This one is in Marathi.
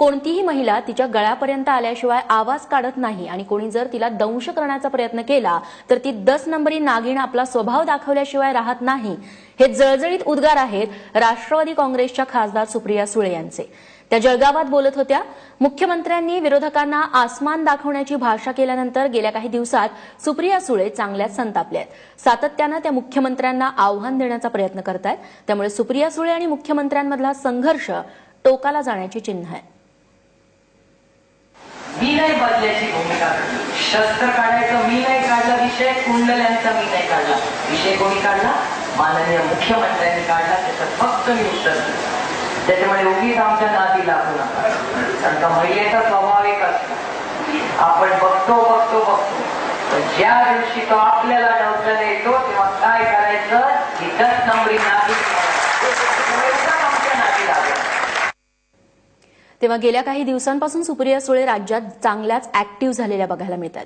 कोणतीही महिला तिच्या गळ्यापर्यंत आल्याशिवाय आवाज काढत नाही आणि कोणी जर तिला दंश करण्याचा प्रयत्न केला तर ती 10 नंबरी नागिण आपला स्वभाव दाखवल्याशिवाय राहत नाही. हे जळजळीत उद्गार आहेत राष्ट्रवादी काँग्रेसच्या खासदार सुप्रिया सुळे यांचे. त्या जळगावात बोलत होत्या. मुख्यमंत्र्यांनी विरोधकांना आसमान दाखवण्याची भाषा केल्यानंतर गेल्या काही दिवसात सुप्रिया सुळे चांगल्याच संतापल्या आहेत. सातत्यानं त्या मुख्यमंत्र्यांना आव्हान देण्याचा प्रयत्न करतायत. त्यामुळे सुप्रिया सुळे आणि मुख्यमंत्र्यांमधला संघर्ष टोकाला जाण्याची चिन्ह आहे. मी नाही बदल्याची भूमिका काढली. शस्त्र काढायचं मी नाही काढला विषय, कुंडल्यांचा मी नाही काढला विषय. कोणी काढला? माननीय मुख्यमंत्र्यांनी काढला. त्याचं फक्त मी उत्तर दिलं. त्याच्यामुळे उगीच आमच्या नादी लागू नका, कारण का महिलेचा स्वभाव एक असतो. आपण बघतो पण ज्या दिवशी तो आपल्याला डोक्याला येतो तेव्हा काय करायचं की 10 नंबरी नादी आमच्या नादी लागू. तेव्हा गेल्या काही दिवसांपासून सुप्रिया सुळे राज्यात चांगल्याच ऍक्टिव्ह झालेल्या बघायला मिळतात.